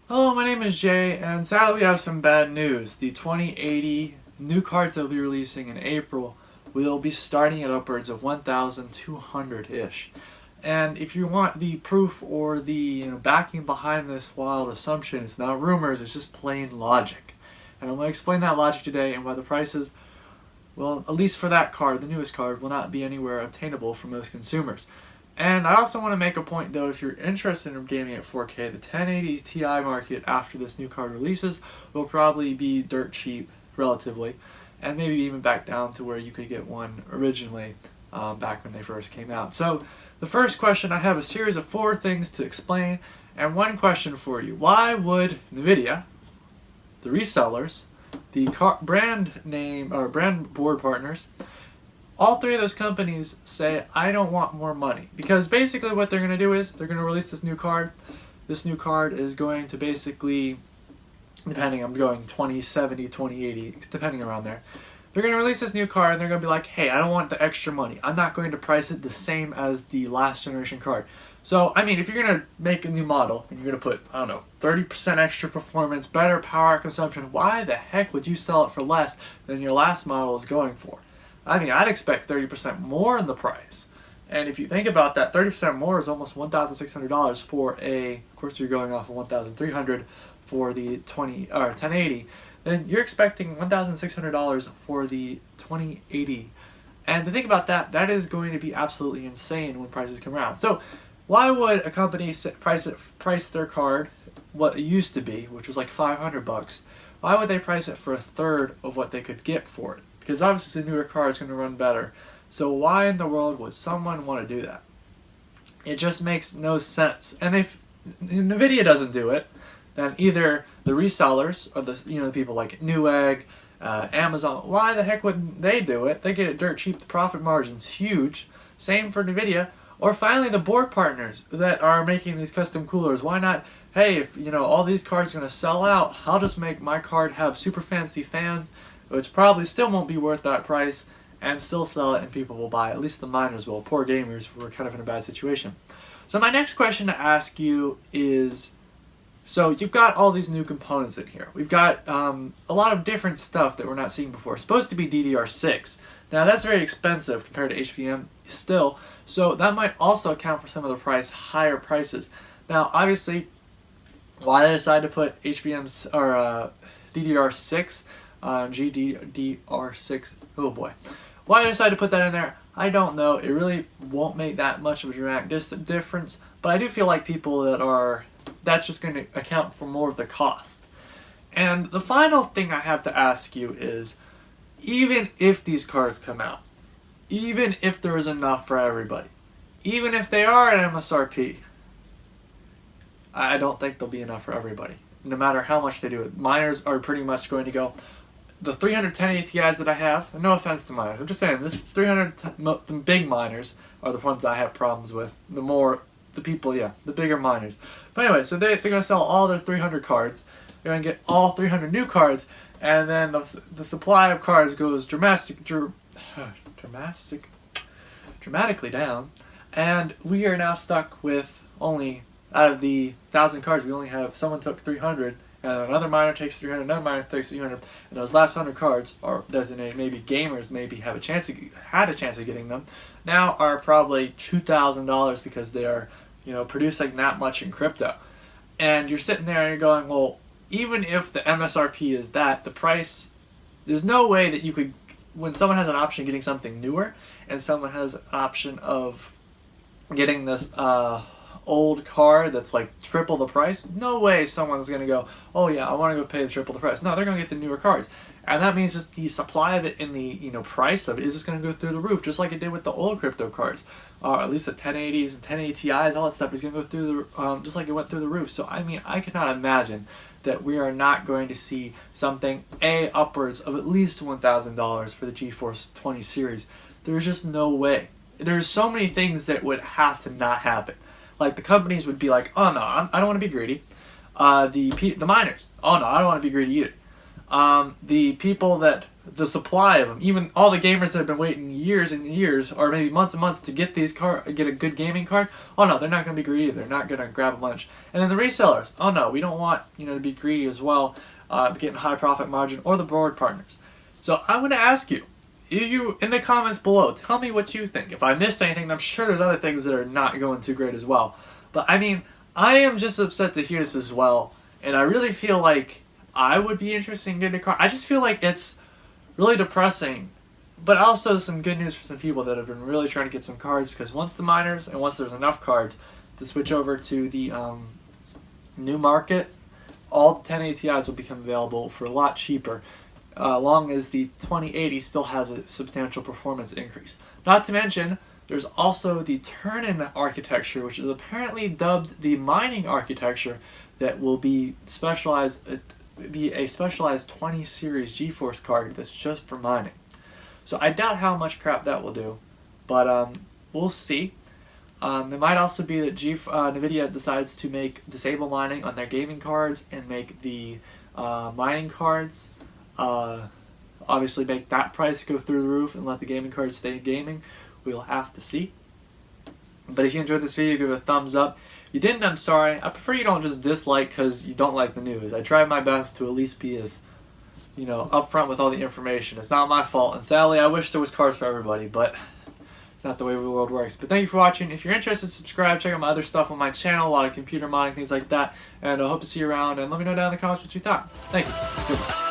Hello, my name is Jay, and sadly we have some bad news. The 2080 new cards that will be releasing in April will be starting at upwards of 1,200-ish. And if you want the proof or the backing behind this wild assumption, it's not rumors, it's just plain logic. And I'm going to explain that logic today and why the prices, well, at least for that card, the newest card, will not be anywhere obtainable for most consumers. And I also want to make a point though, if you're interested in gaming at 4K, the 1080 Ti market after this new card releases will probably be dirt cheap, relatively, and maybe even back down to where you could get one originally back when they first came out. So the first question, I have a series of 4 things to explain, and one question for you. Why would NVIDIA, the resellers, the brand name or brand board partners, all 3 of those companies say, I don't want more money? Because basically what they're going to do is they're going to release this new card. This new card is going to basically, depending, I'm going 2070, 2080, depending around there. They're going to release this new card and they're going to be like, hey, I don't want the extra money. I'm not going to price it the same as the last generation card. So, I mean, if you're going to make a new model and you're going to put, I don't know, 30% extra performance, better power consumption, why the heck would you sell it for less than your last model is going for? I mean, I'd expect 30% more in the price. And if you think about that, 30% more is almost $1,600 for of course you're going off of $1,300 for the 1080. Then you're expecting $1,600 for the 2080. And to think about that, that is going to be absolutely insane when prices come around. So why would a company price their card what it used to be, which was like $500? Why would they price it for a third of what they could get for it? Because obviously the newer card is going to run better. So why in the world would someone want to do that? It just makes no sense. And if NVIDIA doesn't do it, then either the resellers or the people like Newegg, Amazon, why the heck wouldn't they do it? They get it dirt cheap. The profit margin's huge. Same for NVIDIA. Or finally the board partners that are making these custom coolers. Why not, hey, if all these cards are going to sell out, I'll just make my card have super fancy fans, which probably still won't be worth that price, and still sell it and people will buy it. At least the miners will. Poor gamers who are kind of in a bad situation. So my next question to ask you is, so you've got all these new components in here. We've got a lot of different stuff that we're not seeing before. It's supposed to be DDR6. Now that's very expensive compared to HBM still, so that might also account for some of the higher prices. Now obviously, why they decide to put HBM's or DDR6 GDDR6, oh boy. Why I decided to put that in there, I don't know. It really won't make that much of a dramatic difference, but I do feel like people that's just going to account for more of the cost. And the final thing I have to ask you is, even if these cards come out, even if there is enough for everybody, even if they are at MSRP, I don't think there'll be enough for everybody, no matter how much they do it. Miners are pretty much going to go, the 310 Ti's that I have, no offense to miners, I'm just saying, the big miners are the ones I have problems with, the bigger miners. But anyway, so they're going to sell all their 300 cards, they're going to get all 300 new cards, and then the supply of cards goes dramatically down, and we are now stuck with only, out of the 1,000 cards, we only have, someone took 300, and another miner takes 300, another miner takes 300, and those last 100 cards are designated, maybe gamers had a chance of getting them, now are probably $2,000 because they are, producing that much in crypto. And you're sitting there and you're going, well, even if the MSRP is that, the price, there's no way that you could, when someone has an option of getting something newer, and someone has an option of getting this old card that's like triple the price, no way someone's going to go, oh yeah, I want to go pay the triple the price. No, they're going to get the newer cards. And that means just the supply of it and the price of it is just going to go through the roof, just like it did with the old crypto cards. At least the 1080s and 1080 Ti's, all that stuff is going to go through the just like it went through the roof. So I mean, I cannot imagine that we are not going to see something upwards of at least $1,000 for the GeForce 20 series. There's just no way. There's so many things that would have to not happen. Like the companies would be like, oh no, I don't want to be greedy. The miners, oh no, I don't want to be greedy either. The people that the supply of them. Even all the gamers that have been waiting years and years, or maybe months and months to get get a good gaming card. Oh no, they're not going to be greedy. They're not going to grab a bunch. And then the resellers. Oh no, we don't want to be greedy as well, getting high profit margin, or the board partners. So I'm going to ask you, in the comments below, tell me what you think. If I missed anything, I'm sure there's other things that are not going too great as well. But I mean, I am just upset to hear this as well, and I really feel like I would be interested in getting a card. I just feel like it's really depressing, but also some good news for some people that have been really trying to get some cards, because once the miners and once there's enough cards to switch over to the new market, all 1080 Ti's will become available for a lot cheaper, long as the 2080 still has a substantial performance increase. Not to mention, there's also the turn-in architecture, which is apparently dubbed the mining architecture, that will be specialized. Be a specialized 20 series GeForce card that's just for mining. So I doubt how much crap that will do, but we'll see. It might also be that NVIDIA decides to disable mining on their gaming cards and make the mining cards, obviously make that price go through the roof and let the gaming cards stay gaming. We'll have to see. But if you enjoyed this video, give it a thumbs up. If you didn't, I'm sorry. I prefer you don't just dislike because you don't like the news. I try my best to at least be as, upfront with all the information. It's not my fault, and sadly, I wish there was cards for everybody, but it's not the way the world works. But thank you for watching. If you're interested, subscribe. Check out my other stuff on my channel, a lot of computer modding, things like that. And I hope to see you around, and let me know down in the comments what you thought. Thank you. Goodbye.